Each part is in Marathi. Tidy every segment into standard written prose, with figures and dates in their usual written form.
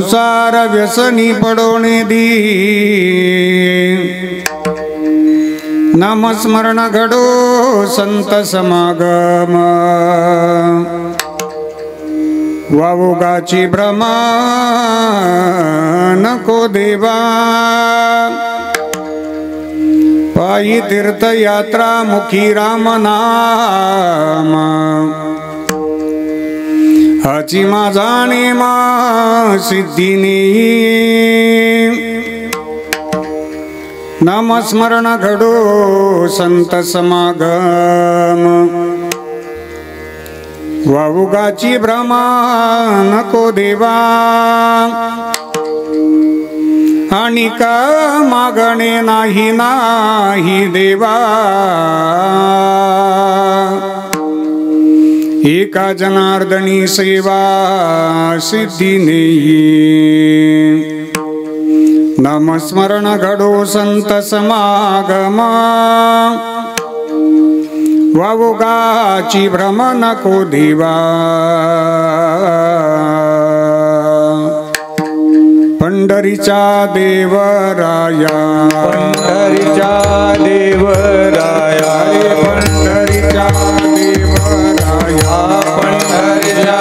संसार व्यसनी पडोने दी नामस्मरण घडो संत समागम वावुगाची भ्रमा नको देवा पायी तीर्थयात्रा मुखी राम नाम हाची माझा नेमा सिद्धीने नामस्मरण घडो संत समागम वावुगाची भ्रमा नको देवा आणि का मागणे नाही नाही देवा एका जनार्दनी सेवा सिद्धी नेई नामस्मरण घडो संत समागम वावुगाची भ्रमा नको देवा पंढरीचा देवराया पंढरीचा देवराया पंढरीचा देवराया पंढरीचा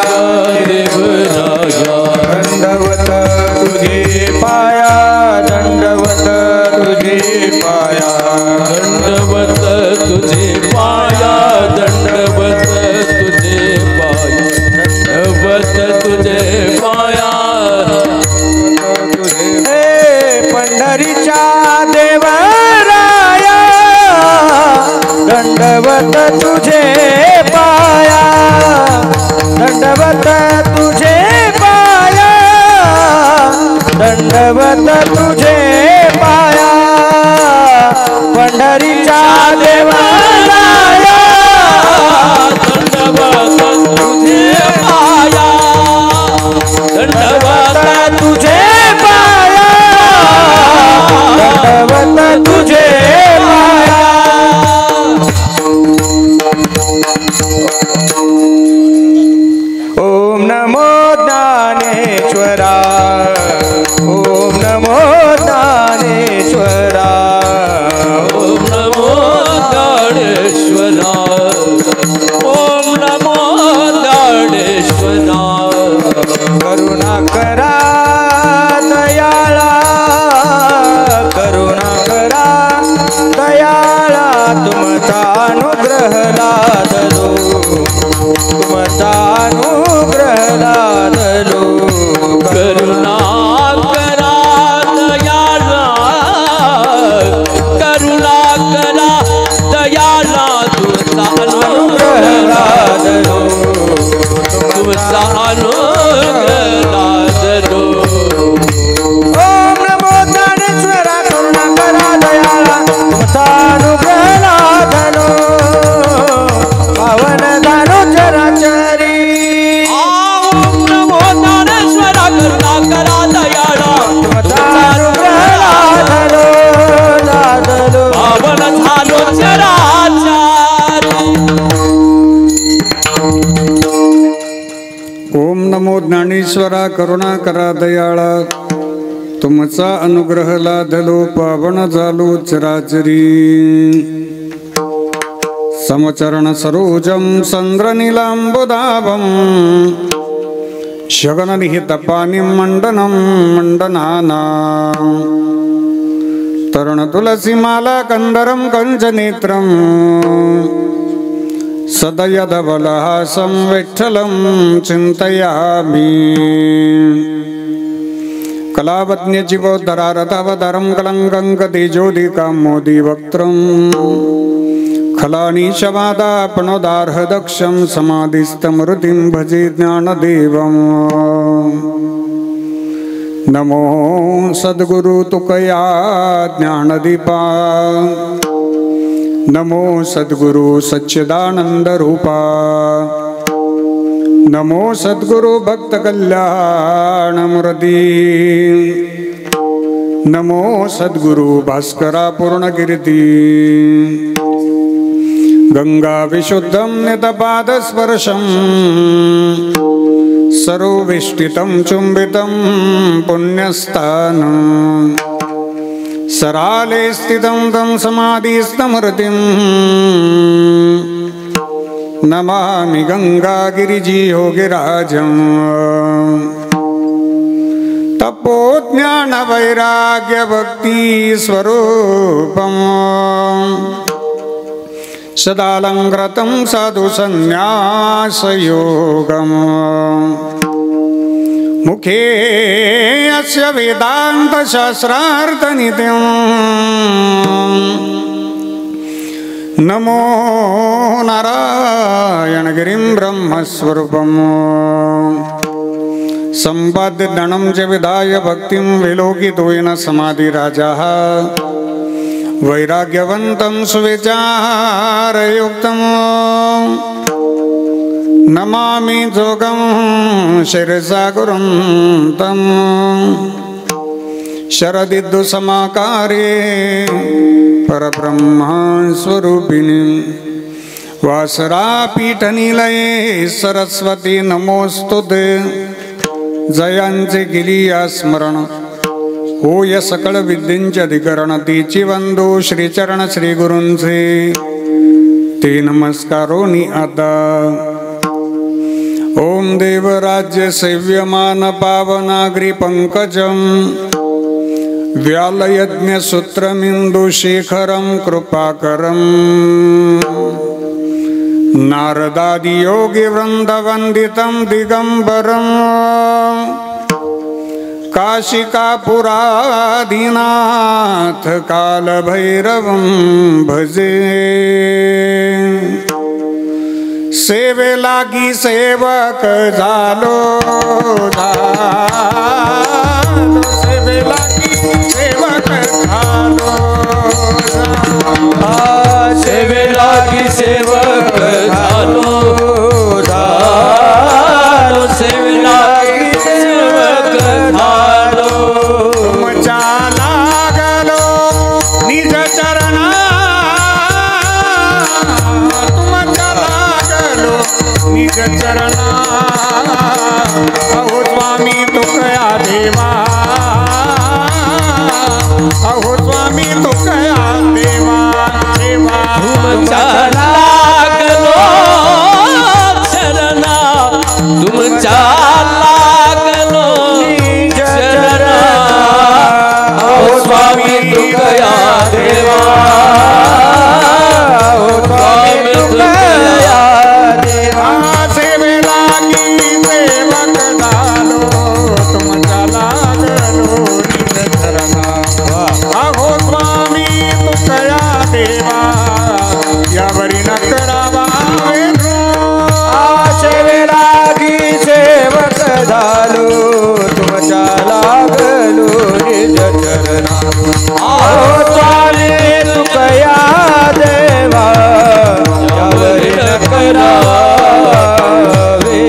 देवराया दंडवत तुझे पाया दंडवत तुझे पाया दंडवत तुझे पाया दंडवत तुझे पाया दंडवत तुझे पाया पंढरीचा देवराया दंडवत तुझे पाया दंडवत तुझे पाया दंडवत तुझे पाया पंढरीचा देवराया दंडवत तुझे पाया दंडवत तुझे पाया दंडवत तुझे पाया ओम नमो ज्ञानेश्वरा ओम नमो ज्ञानेश्वरा ओम नमो ज्ञानेश्वरा ओम नमो ज्ञानेश्वरा करुणा करा दयाळा करुणा करा दयाळा तुमचा अनुग्रह लादलो तुमचा अनुग्रह लादलो करुणा करा दयाळा करुणा करा दयाळा तुमचा अनुग्रह लादलो तुमचा अनुग्रह लादलो ओम नमो ज्ञानेश्वरा करुणा करा दयाळा तुमचा अनुग्रह लादलो पावन दानो चराचरी ओम नमो ज्ञानेश्वरा करुणा करा दयाळा तुमचा अनुग्रह लादलो लादलो पावन झालो चराचरी ओम नमो ज्ञानेश्वरा करुणा करा दयाळा तुमचा अनुग्रह लाधलो पावन झालो चराचरी समचरण सरोजम चंद्रनीलांबुदाभं शगननिहितपानिं मंडनं मंडनानां तरुणतुलसीमाला कंदरं कंचनेत्रं सदयदबलहासं विठ्ठलं चिन्तयामि कलावत्न्यजीवोद्धरारथावतारं कलङ्कं कतिज्योतिकामोदिवक्त्रं खलानीशवादापनोदार्हदक्षं समाधिस्तमृतिं भजे ज्ञानदेवम् नमो सद्गुरु तुकया ज्ञानदीपा नमो सद्गुरु सच्चिदानंद रूपा नमो सद्गुरु भक्त कल्याण मूर्ति नमो सद्गुरु भास्करा पूर्ण कीर्ति गंगा विशुद्धं नितपाद स्पर्शं सरोवेष्टितं चुंबितं पुण्यस्थानं सराले स्थितं तं समाधिस्थमूर्तिं नमामि गंगागिरियोगिराजम् तपो ज्ञान वैराग्य भक्ति स्वरूपम् सदालंकृतं साधु संन्यास योगम् मुखे अस्य वेदांत शास्त्रार्थ नित्यम् नमो नारायण गिरिं ब्रह्मस्वरूपम् संपद्य धनं च विधाय भक्तिं विलोकितो येन समाधिराजः वैराग्यवन्तं सुविचारयुक्तं नमामि जोगं शिरसा गुरुं तं शरदिदुसमाकारे परब्रह्मस्वरूपिणी वासरापीठनिलये सरस्वती नमोस्तुते जयांचे केली या स्मरण होय सकळ विद्येंचे अधिकरण तिची वंदो श्रीचरण श्री गुरूंचे ते नमस्कारोनी आता ओम देवराज्य सेव्यमान पावनाग्री पंकजं व्यालयज्ञ सूत्रमिंदु शेखरं कृपाकरं नारदादि योगी वृंद वंदितं दिगंबरं काशिकापुरादिनाथ कालभैरवं भजे सेवे लागी सेवक झालो सेवे लागी सेवक झालो सेवे लागी सेवक झालो सेवे लागी सेवक झालो तुमच्या लागलो निज चरणा तुमच्या लागलो निज चरणा अहो स्वामी तुकया देवा अहो स्वामी तुकया देवा देवा तुमच्या लागलो चरणा तुमच्या लागलो चरणा अहो स्वामी तुकया देवा अहो स्वामी तुकया देवा सेवे लागी सेवक झालो तुमच्या लागलो निज चरणा अहो स्वामी तुकया देवा यावरी न करावा सेवे लागी सेवक झालो तुमच्या लागलो निज चरणा अहो स्वामी तुकया देवा यावरी न करावे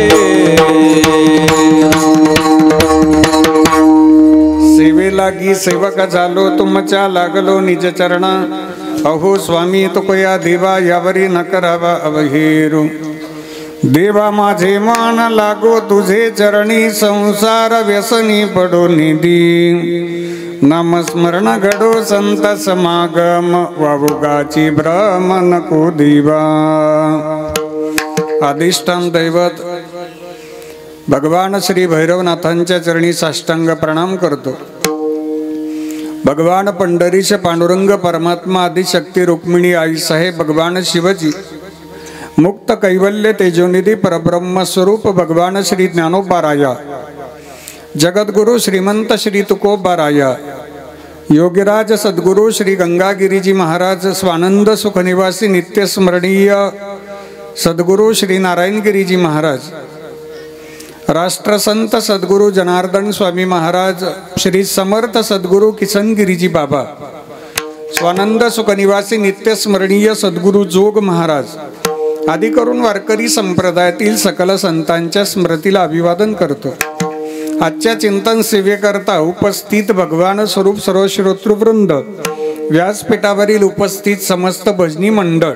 सेवे लागी सेवक झालो तुमच्या लागलो निज चरणा अहो स्वामी तुकया देवा यावरी न करावा अवहेरू देवा माझे मान लागो तुझे चरणी संसार व्यसनी पडो निधी नामस्मरण घडो संत समागम वावुगाची भ्रम नको दिवा अधिष्ठान दैवत भगवान श्री भैरवनाथांच्या चरणी साष्टांग प्रणाम करतो। भगवान पंढरीश पांडुरंग परमात्मा आदिशक्ती रुक्मिणी आई साहेब भगवान शिवजी मुक्त कैवल्य तेजोनिधी परब्रह्म स्वरूप भगवान श्री ज्ञानोबाराया जगद्गुरु श्रीमंत श्री तुकोबाराया योगीराज सद्गुरु श्री गंगागिरीजी महाराज स्वानंद सुखनिवासी नित्य स्मरणीय सद्गुरु श्री नारायणगिरीजी महाराज राष्ट्रसंत सद्गुरु जनार्दन स्वामी महाराज श्री समर्थ सद्गुरु किसनगिरीजी बाबा स्वानंद सुखनिवासी नित्य स्मरणीय सद्गुरु जोग महाराज आदी करून वारकरी संप्रदायातील सकल संतांच्या स्मृतीला अभिवादन करतो। आजच्या चिंतन सेवेकरता उपस्थित भगवान स्वरूप सर्व श्रोतृवृंद, व्यासपीठावरील उपस्थित समस्त भजनी मंडळ,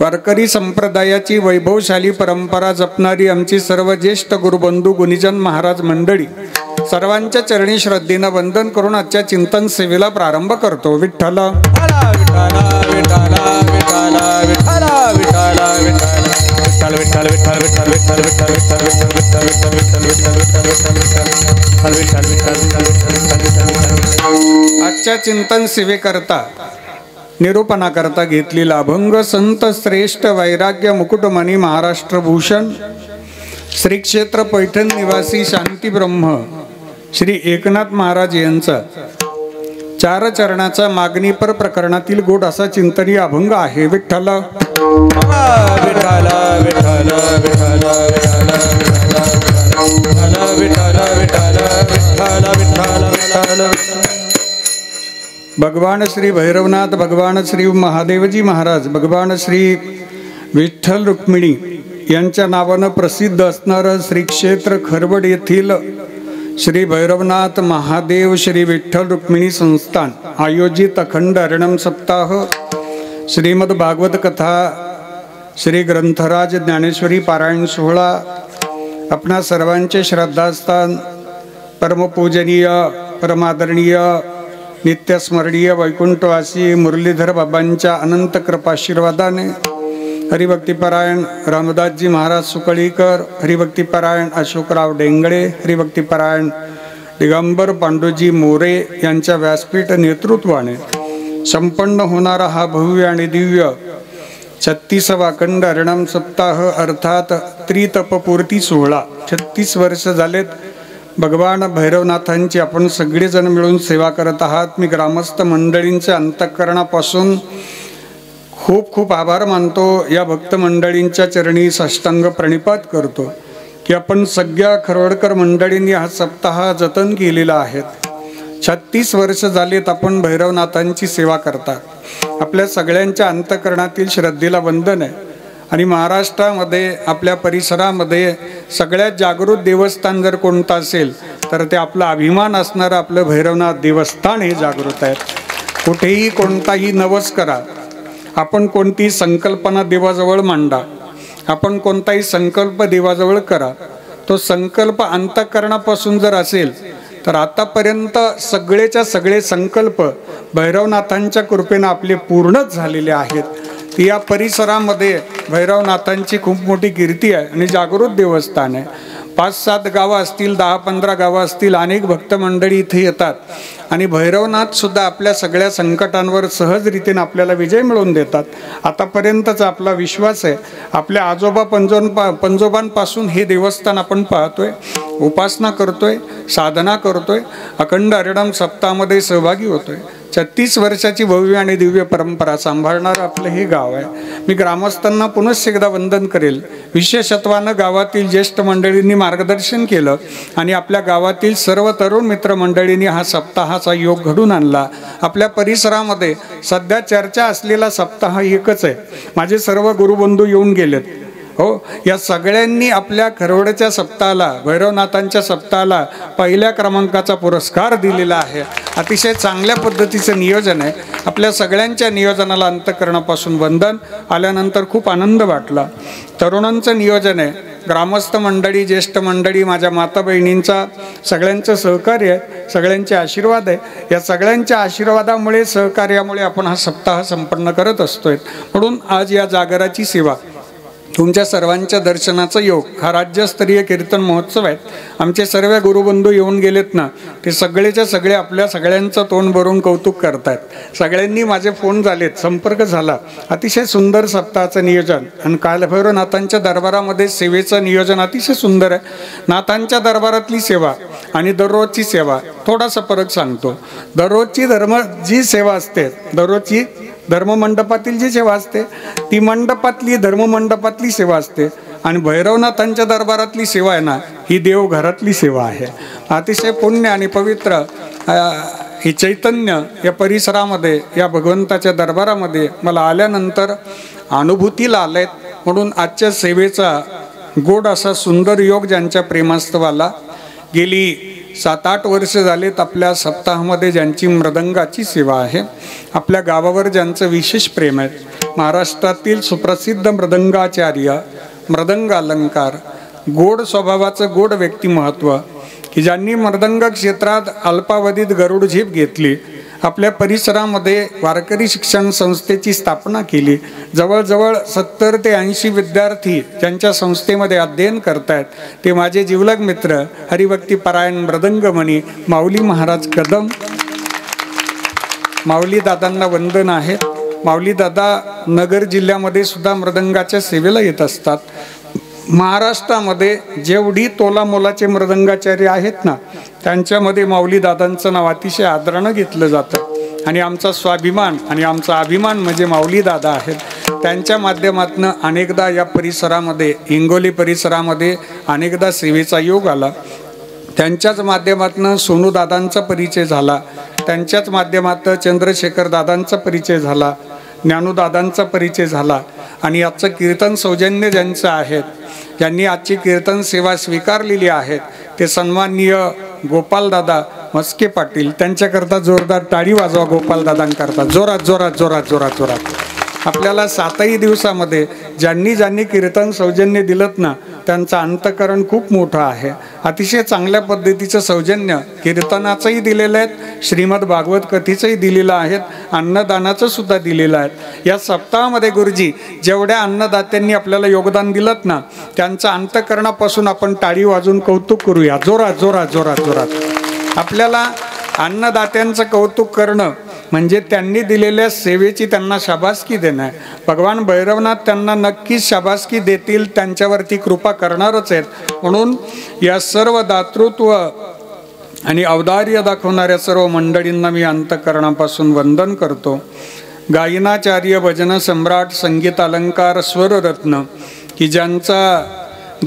वारकरी संप्रदायाची वैभवशाली परंपरा जपणारी आमची सर्व ज्येष्ठ गुरुबंधू गुणीजन महाराज मंडळी सर्वांच्या चरणी श्रद्धेनं वंदन करून आजच्या चिंतन सेवेला प्रारंभ करतो. विठ्ठल आजच्या चिंतन सेवेकरता निरूपणाकरता घेतलेला अभंग संत श्रेष्ठ वैराग्य मुकुटमणी महाराष्ट्र भूषण श्री क्षेत्र पैठण निवासी शांती ब्रह्म श्री एकनाथ महाराज यांचा चार चरणाचा मागणीपर प्रकरणातील गोड असा चिंतनीय अभंग आहे. विठ्ठल भगवान श्री भैरवनाथ, भगवान श्री महादेवजी महाराज, भगवान श्री विठ्ठल रुक्मिणी यांच्या नावानं प्रसिद्ध असणारं श्री क्षेत्र खरवड येथील श्री भैरवनाथ महादेव श्री विठ्ठल रुक्मिणी संस्थान आयोजित अखंड हरिनाम सप्ताह श्रीमद भागवत कथा श्री ग्रंथराज ज्ञानेश्वरी पारायण सोहळा आपणा सर्वांचे श्रद्धास्थान परमपूजनीय परमादरणीय नित्यस्मरणीय वैकुंठवासी मुरलीधर बाबांच्या अनंत कृपाशीर्वादाने हरिभक्तीपरायण रामदासजी महाराज सुकळीकर, हरिभक्तीपरायण अशोकराव डेंगळे, हरिभक्तीपरायण दिगंबर पांडुजी मोरे यांच्या व्यासपीठ नेतृत्वाने संपन्न होणारा हा भव्य आणि दिव्य 36वा अखंड हरिनाम सप्ताह अर्थात त्रितपपूर्ती सोहळा 36 वर्ष झालेत भगवान भैरवनाथांची आपण सगळेजण मिळून सेवा करत आहात. मी ग्रामस्थ मंडळींच्या अंतःकरणापासून खूप खूप आभार मानतो. या भक्त मंडळींच्या चरणी साष्टांग प्रणिपात करतो की आपण सगळ्या खरवडकर मंडळींनी हा सप्ताह जतन केलेला आहे. 36 वर्ष झालेत आपण भैरवनाथांची सेवा करतात. आपल्या सगळ्यांच्या अंतःकरणातील श्रद्धेला वंदन आहे. आणि महाराष्ट्रामध्ये आपल्या परिसरामध्ये सगळ्यात जागृत देवस्थान जर कोणतं असेल तर ते आपला अभिमान असणारं आपलं भैरवनाथ देवस्थान हे जागृत आहे. कुठेही कोणताही नवस करा, आपण कोणतीही संकल्पना देवाजवळ मांडा, आपण कोणताही संकल्प देवाजवळ करा, तो संकल्प अंतःकरणापासून जर असेल तर आतापर्यंत सगळेच्या सगळे संकल्प भैरवनाथांच्या कृपेनं आपले पूर्णच झालेले आहेत. या परिसरामध्ये भैरवनाथांची खूप मोठी कीर्ती आहे आणि जागृत देवस्थान आहे. 5-7 गावं असतील, 10-15 गावं असतील, अनेक भक्त मंडळी इथे येतात आणि भैरवनाथ सुद्धा आपल्या सगळ्या संकटांवर सहजरीतीने आपल्याला विजय मिळवून देतात. आतापर्यंतचा आपला विश्वास आहे. आपल्या आजोबा पंजोबांपासून हे देवस्थान आपण पाहतोय, उपासना करतोय, साधना करतोय, अखंड हरिनाम सप्ताहामध्ये सहभागी होतोय. 36 वर्षाची भव्य आणि दिव्य परंपरा सांभाळणारं आपलं हे गाव आहे. मी ग्रामस्थांना पुनश्च एकदा वंदन करेल. विशेषत्वानं गावातील ज्येष्ठ मंडळींनी मार्गदर्शन केलं आणि आपल्या गावातील सर्व तरुण मित्रमंडळींनी हा सप्ताहाचा योग घडून आणला. आपल्या परिसरामध्ये सध्या चर्चा असलेला सप्ताह एकच आहे. माझे सर्व गुरुबंधू येऊन गेलेत. हो, या सगळ्यांनी आपल्या खरवडच्या सप्ताहाला, भैरवनाथांच्या सप्ताहाला पहिल्या क्रमांकाचा पुरस्कार दिलेला आहे. अतिशय चांगल्या पद्धतीचं नियोजन आहे. आपल्या सगळ्यांच्या नियोजनाला अंतःकरणापासून वंदन. आल्यानंतर खूप आनंद वाटला. तरुणांचं नियोजन आहे, ग्रामस्थ मंडळी, ज्येष्ठ मंडळी, माझ्या माता बहिणींचा सगळ्यांचं सहकार्य आहे, सगळ्यांचे आशीर्वाद आहे. या सगळ्यांच्या आशीर्वादामुळे, सहकार्यामुळे आपण हा सप्ताह संपन्न करत असतोय. म्हणून आज या जागराची सेवा, तुमच्या सर्वांच्या दर्शनाचा योग, हा राज्यस्तरीय कीर्तन महोत्सव आहे. आमचे सर्व गुरुबंधू येऊन गेलेत ना, ते सगळेच्या सगळे आपल्या सगळ्यांचं तोंड भरून कौतुक करतायत. सगळ्यांनी माझे फोन झालेत, संपर्क झाला. अतिशय सुंदर सप्ताहाचं नियोजन आणि कालभैरवनाथांच्या दरबारामध्ये सेवेचं नियोजन अतिशय सुंदर आहे. नाथांच्या दरबारातली सेवा आणि दररोजची सेवा थोडासा फरक सांगतो. दररोजची जी सेवा असते, दररोजची धर्ममंडपातील जी सेवा असते ती मंडपातली धर्ममंडपातली सेवा असते आणि भैरवनाथांच्या दरबारातली सेवा आहे ना, ही देवघरातली सेवा आहे. अतिशय पुण्य आणि पवित्र हे चैतन्य या परिसरामध्ये, या भगवंताच्या दरबारामध्ये मला आल्यानंतर अनुभूतीला आलेत. म्हणून आजच्या सेवेचा गोड असा सुंदर योग ज्यांच्या प्रेमास्तवाला गेली 7-8 वर्ष झालेत आपल्या सप्ताहामध्ये ज्यांची मृदंगाची सेवा आहे, आपल्या गावावर ज्यांचं विशेष प्रेम आहे, महाराष्ट्रातील सुप्रसिद्ध मृदंगाचार्य, मृदंग अलंकार, गोड स्वभावाचं गोड व्यक्तिमत्व की ज्यांनी मृदंग क्षेत्रात अल्पावधीत गरुड झेप घेतली, आपल्या परिसरामध्ये वारकरी शिक्षण संस्थेची स्थापना केली. जवळजवळ 70 ते 80 विद्यार्थी ज्यांच्या संस्थेमध्ये अध्ययन करतायत ते माझे जिवलग मित्र हरिभक्ती परायण मृदंगमणी माऊली महाराज कदम. माऊली दादांना वंदन आहे. माऊली दादा नगर जिल्ह्यामध्ये सुद्धा मृदंगाच्या सेवेला येत असतात. महाराष्ट्रामध्ये जेवढी तोला मोलाचे मृदंगाचार्य आहेत ना, त्यांच्यामध्ये माऊली दादांचं नाव अतिशय आदरानं घेतलं जातं. आणि आमचा स्वाभिमान आणि आमचा अभिमान म्हणजे माऊली दादा आहेत. त्यांच्या माध्यमातून अनेकदा या परिसरामध्ये, हिंगोली परिसरामध्ये अनेकदा सेवेचा योग आला. त्यांच्याच माध्यमातून सोनू दादांचा परिचय झाला. त्यांच्याच माध्यमातून चंद्रशेखर दादांचा परिचय झाला, ज्ञानूदादांचा परिचय झाला. आणि आजचं कीर्तन सौजन्य ज्यांचं आहेत, ज्यांनी आजची कीर्तन सेवा स्वीकारलेली आहेत, ते सन्माननीय गोपालदादा मस्के पाटील. त्यांच्याकरता जोरदार टाळी वाजवा गोपालदादांकरता. जोरात जोरात जोरात जोरात जोरात. आपल्याला 7ही दिवसामध्ये ज्यांनी ज्यांनी कीर्तन सौजन्य दिलत ना, त्यांचं अंतःकरण खूप मोठं आहे. अतिशय चांगल्या पद्धतीचं सौजन्य कीर्तनाचंही दिलेलं आहे, श्रीमद भागवत कथेचंही दिलेलं आहे, अन्नदानाचं सुद्धा दिलेलं आहे. या सप्ताहामध्ये गुरुजी जेवढ्या अन्नदात्यांनी आपल्याला योगदान दिलत ना, त्यांचं अंतःकरणापासून आपण टाळी वाजून कौतुक करूया. जोरात जोरात जोरात जोरात. आपल्याला अन्नदात्यांचं कौतुक करणं म्हणजे त्यांनी दिलेल्या सेवेची त्यांना शाबासकी देणं आहे. भगवान भैरवनाथ त्यांना नक्कीच शाबासकी देतील, त्यांच्यावरती कृपा करणारच आहेत. म्हणून या सर्व दातृत्व आणि औदार्य दाखवणाऱ्या सर्व मंडळींना मी अंतःकरणापासून वंदन करतो. गायनाचार्य, भजन सम्राट, संगीत अलंकार, स्वररत्न की ज्यांचा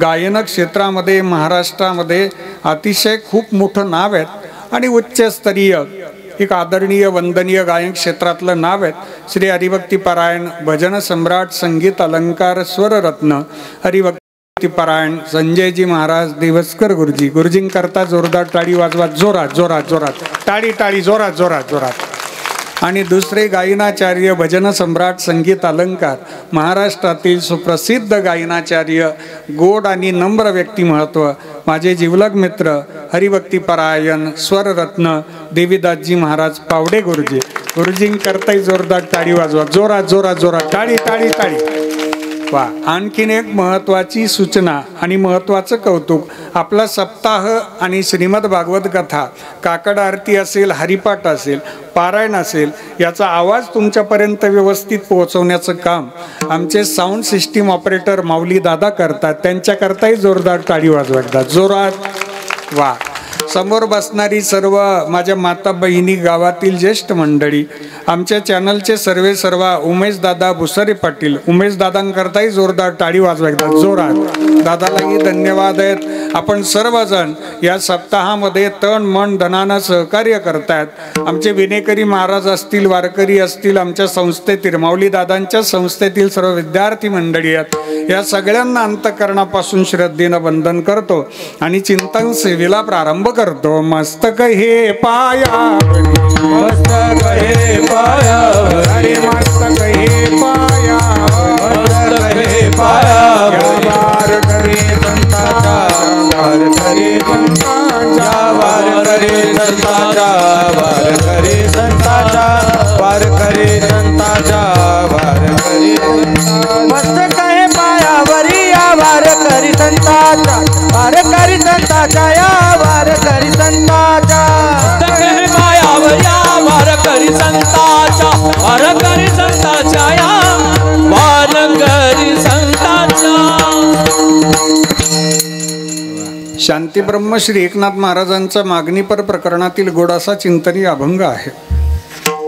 गायन क्षेत्रामध्ये महाराष्ट्रामध्ये अतिशय खूप मोठं नाव आहे आणि उच्चस्तरीय एक आदरणीय वंदनीय गायन क्षेत्रातलं नाव आहे. श्री हरिभक्ती परायण, भजन सम्राट, संगीत अलंकार, स्वररत्न हरिभक्ती परायण संजयजी महाराज देवस्कर गुरुजी. गुरुजींकरता जोरदार टाळी वाजवा. जोरात जोरात जोरात टाळी टाळी जोरात जोरात जोरात. आणि दुसरे गायनाचार्य, भजन सम्राट, संगीत अलंकार, महाराष्ट्रातील सुप्रसिद्ध गायनाचार्य, गोड आणि नम्र व्यक्तिमत्व माझे जिवलग मित्र हरिभक्ती परायण स्वररत्न देवीदासजी महाराज पावडे गुरुजी. गुरुजींकरताही जोरदार टाळी वाजवा. जोरात जोरात जोरात टाळी टाळी टाळी. वा. आणखीन एक महत्त्वाची सूचना आणि महत्त्वाचं कौतुक. आपला सप्ताह आणि श्रीमद भागवत कथा, काकड आरती असेल, हरिपाठ असेल, पारायण असेल, याचा आवाज तुमच्यापर्यंत व्यवस्थित पोहोचवण्याचं काम आमचे साऊंड सिस्टीम ऑपरेटर माऊली दादा करतात. त्यांच्याकरताही जोरदार टाळी वाजवतात. जोरात. वा. समोर बसणारी सर्व माझ्या माता बहिणी, गावातील ज्येष्ठ मंडळी, आमच्या चॅनलचे सर्व उमेश दादा भुसारे पाटील, उमेश दादांकरताही जोरदार टाळी वाजवायला. जोरात. दादालाही धन्यवाद आहेत. आपण सर्वजण या सप्ताहामध्ये तन मन धनानं सहकार्य करतायत. आमचे विनेकरी महाराज असतील, वारकरी असतील, आमच्या संस्थेतील माऊली दादांच्या संस्थेतील सर्व विद्यार्थी मंडळी आहेत. या सगळ्यांना अंतःकरणापासून श्रद्धेनं वंदन करतो आणि चिंतन सेवेला प्रारंभ करतो. मस्तक हे पायावरी, मस्तक हे पायावरी, मस्तक हे पायावरी, मस्तक हे पायावरी, वारकरी संतांचा, वारकरी संतांचा, वारकरी संतांचा, वारकरी संतांचा, वारकरी संतांचा, वारकरी संतांचा. मस्तक हे पायावरी या वारकरी संतांचा, वारकरी संतांचा, या वारकरी संतांचा. मस्तक हे पायावर या वारकरी संतांच्या, वारकरी संतांच्या, या वारकरी संतांच्या. शांतीब्रह्म श्री एकनाथ महाराजांचा मागणीपर प्रकरणातील गोडासा चिंतनी अभंग आहे.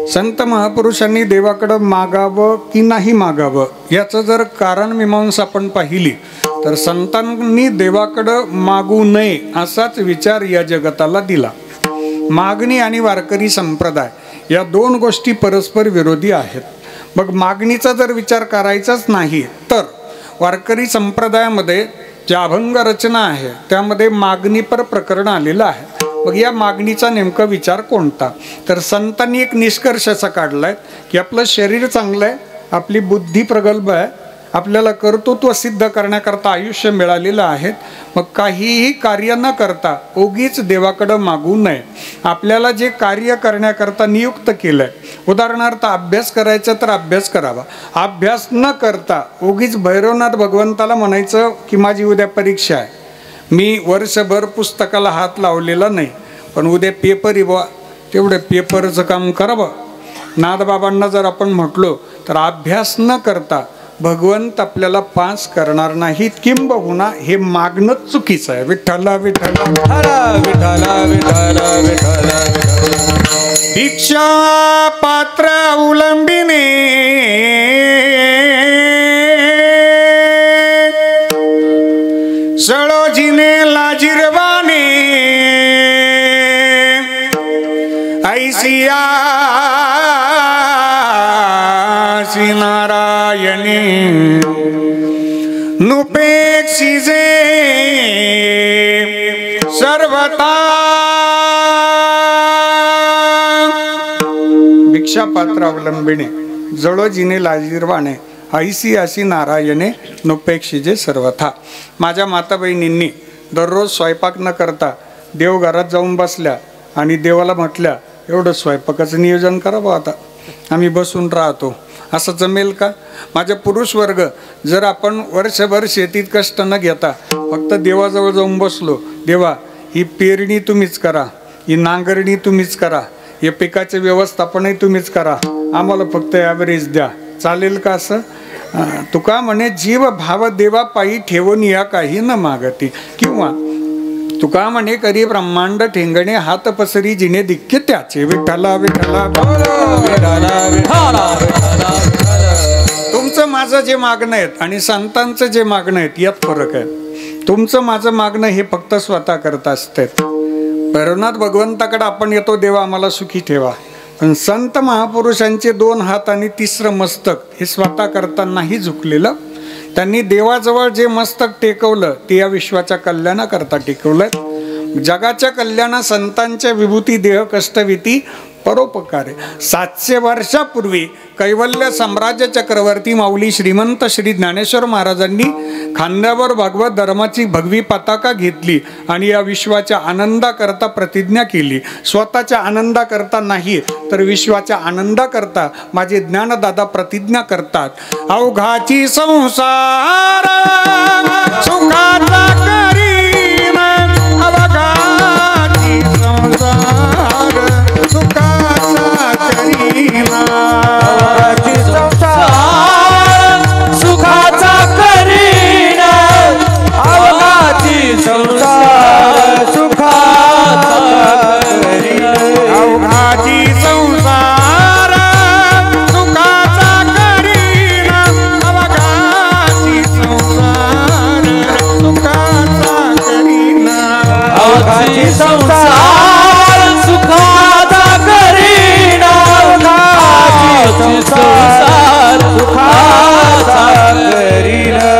संत महापुरुषांनी देवाकडं मागावं की नाही मागावं याचं जर कारण मीमांसा आपण पाहिली तर संतांनी देवाकडं मागू नये असाच विचार या जगताला दिला. मागणी आणि वारकरी संप्रदाय या दोन गोष्टी परस्पर विरोधी आहेत. मग मागणीचा जर विचार करायचाच नाही तर वारकरी संप्रदायामध्ये ज्या अभंग रचना आहे त्यामध्ये मागणीपर प्रकरण आलेलं आहे. मग या मागणीचा नेमका विचार कोणता, तर संतांनी एक निष्कर्ष असा काढलाय की आपलं शरीर चांगलं आहे, आपली बुद्धी प्रगल्भ आहे, आपल्याला कर्तृत्व सिद्ध करण्याकरता आयुष्य मिळालेलं आहे. मग काहीही कार्य न करता उगीच देवाकडं मागू नये. आपल्याला जे कार्य करण्याकरता नियुक्त केलं आहे, उदाहरणार्थ अभ्यास करायचा तर अभ्यास करावा. अभ्यास न करता उगीच भैरवनाथ भगवंताला म्हणायचं की माझी उद्या परीक्षा आहे, मी वर्षभर पुस्तकाला हात लावलेला नाही, पण उद्या पेपर आहे बुवा, तेवढं पेपरचं काम करावं. नाथबाबांना जर आपण म्हटलो तर अभ्यास न करता भगवंत आपल्याला पास करणार नाहीत, किंबहुना हे मागणं चुकीचं आहे. विठ्ठला विठ्ठला विठ्ठला विठ्ठला विठ्ठला भिक्षा पात्र अवलंबिने सळोजीने लाजिरवाने ऐसिया नारायणी नुपेक्षिजे सर्वता. भिक्षापात्र अवलंबिणे जळोजीने लाजिरवाणे ऐसी अशी नारायणे नुपेक्षिजे सर्वथा. माझ्या माता बहिणींनी दररोज स्वयंपाक न करता देवघरात जाऊन बसल्या आणि देवाला म्हटल्या एवढं स्वयंपाकाचं नियोजन करावं, आता आम्ही बसून राहतो, असं जमेल का? माझे पुरुष वर्ग, जर आपण वर्षभर शेतीत कष्ट न घेता फक्त देवाजवळ जाऊन बसलो, देवा ही पेरणी तुम्हीच करा, ही नांगरणी तुम्हीच करा, हे पिकाचे व्यवस्थापनही तुम्हीच करा, आम्हाला फक्त ॲव्हरेज द्या, चालेल का असं? तुका म्हणे जीव भाव देवा पायी ठेवून या काही न मागती. किंवा तुका म्हणे करी ब्रह्मांड ठेंगणे हात पसरी जिने दिक्के त्याचे. विठ्ठला विठ्ठला तुमचं माझं जे मागणं आहेत आणि संतांचं जे मागणं आहेत यात फरक आहे. तुमचं माझं मागणं हे फक्त स्वतः करत असते. भैरवनाथ भगवंताकडे आपण येतो, देवा आम्हाला सुखी ठेवा, पण संत महापुरुषांचे 2 हात आणि 3रं मस्तक हे स्वतः करतानाही झुकलेलं. त्यांनी देवाजवळ जे मस्तक टेकवलं ते या विश्वाच्या कल्याणाकरता टेकवलं. जगाच्या कल्याणा संतांच्या विभूती देह कष्टविती परोपकार आहे. 700 वर्षापूर्वी कैवल्य साम्राज्य चक्रवर्ती माऊली श्रीमंत श्री ज्ञानेश्वर महाराजांनी खांद्यावर भगवत धर्माची भगवी पताका घेतली आणि या विश्वाच्या आनंदाकरता प्रतिज्ञा केली. स्वतःच्या आनंदाकरता नाही तर विश्वाच्या आनंदाकरता माझे ज्ञानदादा प्रतिज्ञा करतात. अवघाची संसार सुखाचा करीन, अवघाची संसार सुखाचा करीना, सुखाचा करीना, अवघाची संसार सुखाचा करीना, अवघाची संसार सुखाचा करीना, अवघाची संसार सुखाचा करीना, अवघाची संसार सुखाचा करीना, अवघाची संसार सुखाचा करीना.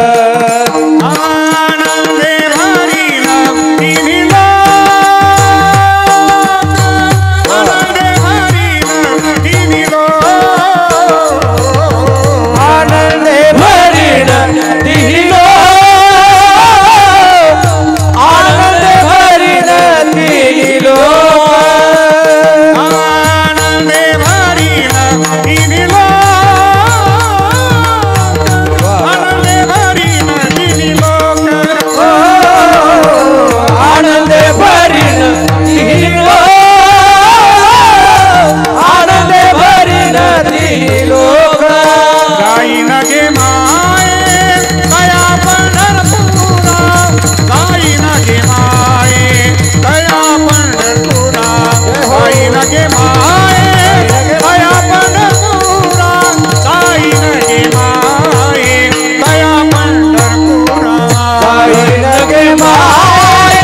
आनंदे भरीना तिन्ही लोक, आनंदे भरीना तिन्ही लोक, आनंदे भरीना तिन्ही लोक, आनंदे भरीना तिन्ही लोक, आनंदे भरीना तिन्ही लोक, आनंदे भरीना तिन्ही लोक, आनंदे भरीना तिन्ही लोक. गाईन गे माये दया पंढरपुरा, गाईन गे माये दया पंढरपुरा, गाईन गे माये दया पंढरपुरा, गाईन गे माये दया पंढरपुरा, गाईन गे माय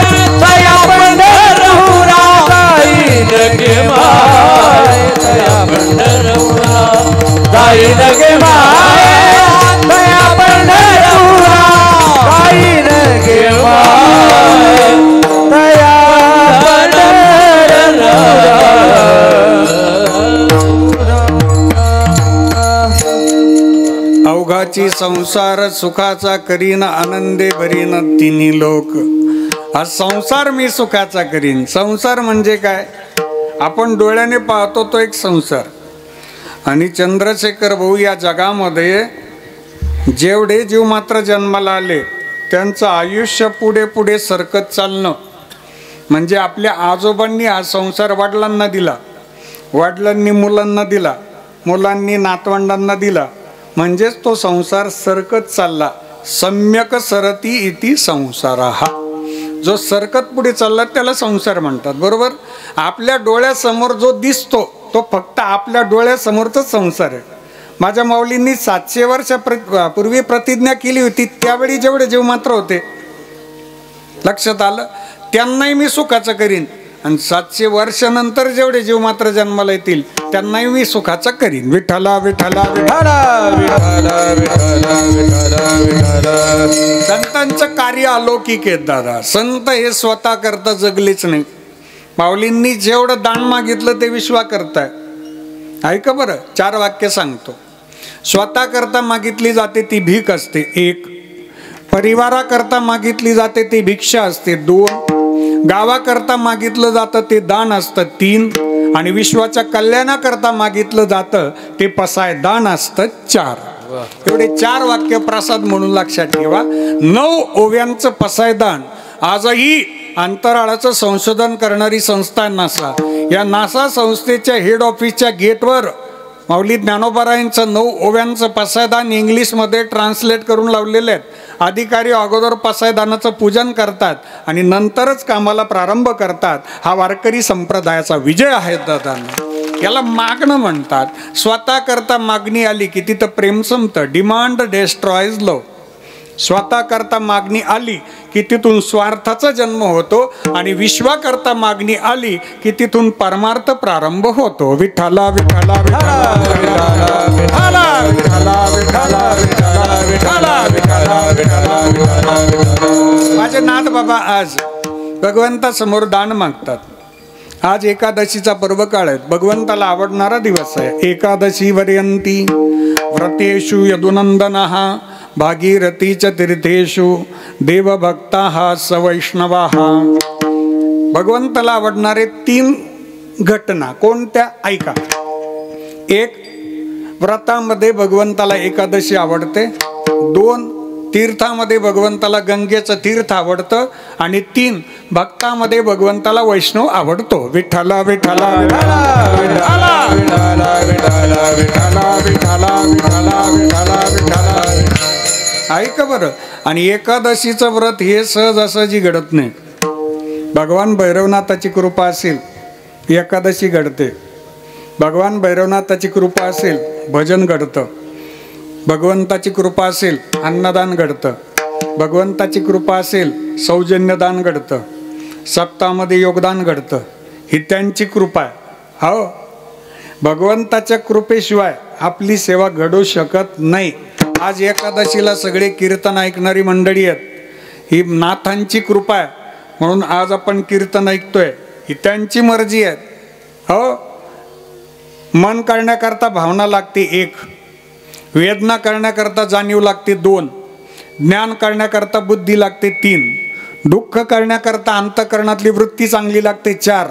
दया पंढरपुरा, गाईन गे माय दया पंढरपुरा, गाईन गे माय दया पंढरपुरा, गाईन गे माय दया पंढरपुरा. भोगाची संसार सुखाचा करीन आनंदे भरीन तिन्ही लोक. हा संसार मी सुखाचा करीन. संसार म्हणजे काय? आपण डोळ्याने पाहतो तो एक संसार. आणि चंद्रशेखर भाऊ या जगामध्ये जेवढे जीव मात्र जन्माला आले त्यांचं आयुष्य पुढे पुढे सरकत चालणं म्हणजे आपल्या आजोबांनी हा संसार वडिलांना दिला, वडिलांनी मुलांना दिला, मुलांनी नातवंडांना दिला, म्हणजेच तो संसार सरकत चालला. सम्यक सरती इति संसारः. जो सरकत पुढे चालला त्याला संसार म्हणतात. बरोबर. आपल्या डोळ्यासमोर जो दिसतो तो फक्त आपल्या डोळ्यासमोरचाच संसार आहे. माझ्या माऊलींनी 700 वर्षापूर्वी प्रतिज्ञा केली होती, त्यावेळी जेवढे जीव मात्र होते लक्षात आलं, त्यांनाही मी सुखाचं करीन. आणि 700 वर्षानंतर जेवढे जीव मात्र जन्माला येतील त्यांनाही मी सुखाचं करीन. विठ्ठला विठ्ठला विठ्ठला विठ्ठला विठ्ठला विठ्ठला विठ्ठला. संतांचं कार्य अलौकिक आहे दादा. संत हे स्वतः करता जगलेच नाही. माऊलींनी जेवढं दान मागितलं ते विश्वा करताय. ऐका बरं, 4 वाक्य सांगतो. स्वतः करता मागितली जाते ती भीक असते 1, परिवाराकरता मागितली जाते ती भिक्षा असते 2, गावाकरता मागितलं जातं ते दान असतं 3, आणि विश्वाच्या कल्याणाकरता मागितलं जातं ते पसाय दान असतं 4. एवढे 4 वाक्य प्रसाद म्हणून लक्षात ठेवा. 9 ओव्यांचं पसायदान. आजही अंतराळाचं संशोधन करणारी संस्था नासा, या नासा संस्थेच्या हेड ऑफिसच्या गेटवर माऊली ज्ञानोबारायांचं 9 ओव्यांचं पसायदान इंग्लिशमध्ये ट्रान्सलेट करून लावलेले आहेत. अधिकारी अगोदर पसायदानाचं पूजन करतात आणि नंतरच कामाला प्रारंभ करतात. हा वारकरी संप्रदायाचा विजय आहे दादांनो. याला मागणं म्हणतात. स्वतः करता मागणी आली की तिथं प्रेम संपतं. डिमांड डेस्ट्रॉयज लव. स्वतः करता मागणी आली की तिथून स्वार्थाचा जन्म होतो आणि विश्वाकरता मागणी आली की तिथून परमार्थ प्रारंभ होतो. विठ्ठला विठ्ठला विठ्ठला विठ्ठला विठ्ठला विठ्ठला विठ्ठला विठ्ठला विठ्ठला विठ्ठला विठ्ठला. माझे नाथ बाबा आज भगवंतासमोर दान मागतात. आज एकादशीचा पर्व काळ आहे. भगवंताला आवडणारा दिवस आहे. एकादशी वर्यंती व्रतेषु यदुनंदनः भागीरथीच तीर्थेषु देवभक्ताः सवैष्णवाः. भगवंताला आवडणारे 3 घटना कोणत्या? ऐका. 1, व्रतामध्ये भगवंताला एकादशी आवडते. 2, तीर्थामध्ये भगवंताला गंगेचं तीर्थ आवडतं. आणि 3, भक्तामध्ये भगवंताला वैष्णव आवडतो. विठ्ठला विठ्ठला विठ्ठला विठ्ठला विठ्ठला विठ्ठला विठ्ठला विठ्ठला विठ्ठला विठ्ठला विठ्ठला. ऐका बरं. आणि एकादशीचं व्रत हे सहजासहजी घडत नाही. भगवान भैरवनाथाची कृपा असेल एकादशी घडते. भगवान भैरवनाथाची कृपा असेल भजन घडतं. भगवंताची कृपा असेल अन्नदान घडतं. भगवंताची कृपा असेल सौजन्यदान घडतं. सप्ताहामध्ये योगदान घडतं. ही त्यांची कृपा आहे. हो, भगवंताच्या कृपेशिवाय आपली सेवा घडू शकत नाही. आज एकादशीला सगळे कीर्तन ऐकणारी मंडळी आहेत. ही नाथांची कृपा आहे म्हणून आज आपण कीर्तन ऐकतोय. ही त्यांची मर्जी आहे. हो, मन करण्याकरता भावना लागते 1, वेदना करण्याकरता जाणीव लागते 2, ज्ञान करण्याकरता बुद्धी लागते 3, दुःख करण्याकरता अंतःकरणातली वृत्ती चांगली लागते 4,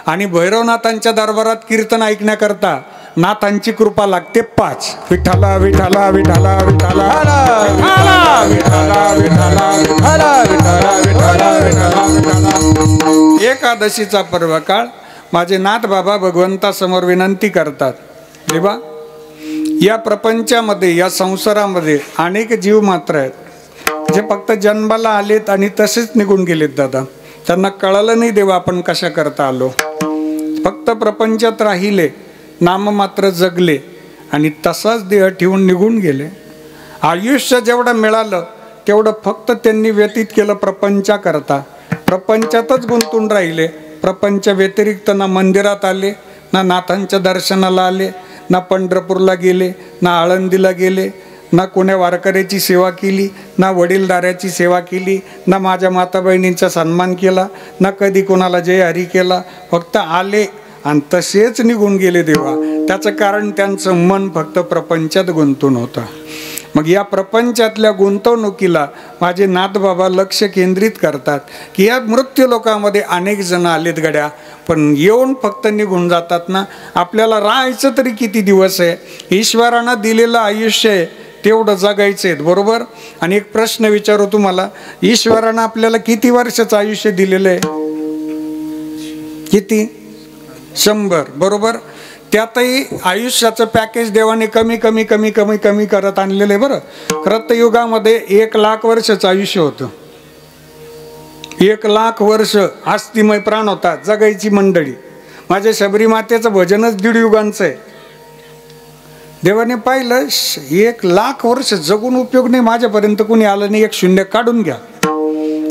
आणि भैरवनाथांच्या दरबारात कीर्तन ऐकण्याकरता नाथांची कृपा लागते 5. विठ्ठला विठ्ठला विठ्ठला विठ्ठला विठ्ठला विठ्ठला विठ्ठला विठ्ठला विठ्ठला विठ्ठला. एकादशीचा पर्व काळ माझे नाथ बाबा भगवंतासमोर विनंती करतात. देवा, या प्रपंचामध्ये या संसारामध्ये अनेक जीव मात्र आहेत जे फक्त जन्माला आलेत आणि तसेच निघून गेलेत. दादा, त्यांना कळलं नाही देवा आपण कशा करता आलो. फक्त प्रपंचात राहिले, नाम मात्र जगले आणि तसाच देह ठेवून निघून गेले. आयुष्य जेवढं मिळालं तेवढं फक्त त्यांनी व्यतीत केलं प्रपंचाकरता. प्रपंचातच गुंतून राहिले. प्रपंच व्यतिरिक्त ना मंदिरात आले, ना नाथांच्या दर्शनाला आले, ना पंढरपूरला गेले, ना आळंदीला गेले, ना कोण्या वारकऱ्याची सेवा केली, ना वडीलधाऱ्याची सेवा केली, ना माझ्या माता बहिणींचा सन्मान केला, ना कधी कोणाला जय हरी केला. फक्त आले आणि तसेच निघून गेले देवा. त्याचं कारण त्यांचं मन फक्त प्रपंचात गुंतून होतं. मग या प्रपंचातल्या गुंतवणुकीला माझे नाथबाबा लक्ष केंद्रित करतात की या मृत्यू लोकामध्ये अनेक जण आलेत गड्या, पण येऊन फक्त निघून जातात ना. आपल्याला राहायचं तरी किती दिवस आहे? ईश्वरानं दिलेलं आयुष्य आहे तेवढं जगायचं आहे, बरोबर. आणि एक प्रश्न विचारू तुम्हाला, ईश्वरानं आपल्याला किती वर्षाचं आयुष्य दिलेलं आहे? किती? 100, बरोबर. त्यातही आयुष्याचं पॅकेज देवाने कमी कमी कमी कमी कमी करत आणलेलं आहे. बरं, कृतयुगामध्ये 1,00,000 वर्षाचं आयुष्य होतं. 1,00,000 वर्ष आस्तिमय प्राण होता, जगायची मंडळी. माझ्या शबरी मातेचं भजनच 1.5 युगांचं आहे. देवाने पाहिलं 1,00,000 वर्ष जगून उपयोग नाही, माझ्यापर्यंत कोणी आलं नाही, 1 शून्य काढून घ्या.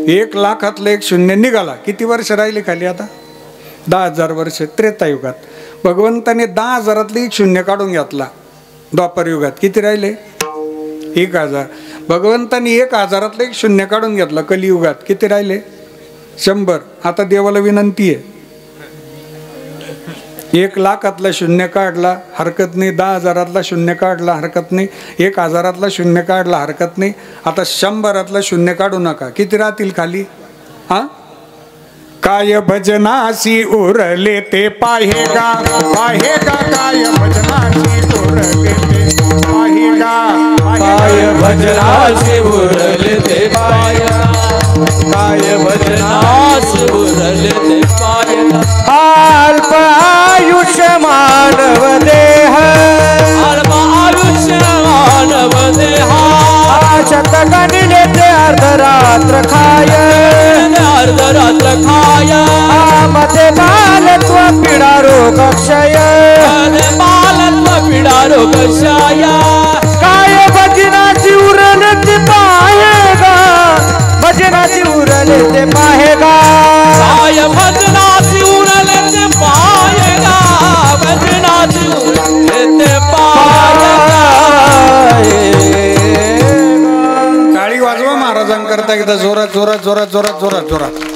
1,00,000तलं 1 शून्य निघाला. किती वर्ष राहिले खाली आता? 10,000 वर्ष. त्रेतायुगात भगवंताने 10,000तलं 1 शून्य काढून घेतला. द्वापर युगात किती राहिले? 1,000. भगवंताने 1,000तलं 1 शून्य काढून घेतलं. कलियुगात किती राहिले? 100. आता देवाला विनंती आहे, 1,00,000तला शून्य काढला हरकत नाही, 10,000तला शून्य काढला हरकत नाही, 1,000तला शून्य काढला हरकत नाही, आता 100तला शून्य काढू नका. किती राहतील खाली? हा, काय भजनासी उरले ते पाहेगा, पाहेगा काय भजनासी उरले ते पाहेगा, काय भजनासी उरले ते पाहेगा, काय भजनासी उरले ते पाहेगा. अल्प आयुष्य मानव देह, अल्प आयुष्य मानव देह, शतगणिले ते अर्धरात्र खाय, अर्धरात्र खाय. मध्ये बालत्व पीडा रोग क्षय, बालत्व पीडा रोग क्षय. काय भजनाची उरले ते पाहेगा, भजनाची उरले ते पाहेगा, काय भजनाची उरले ते पाहेगा, भजनाची उरले ते पाहेगा. टाळी वाजवा महाराजांकरता एकदा जोरात जोरात जोरात जोरात जोरात जोरात.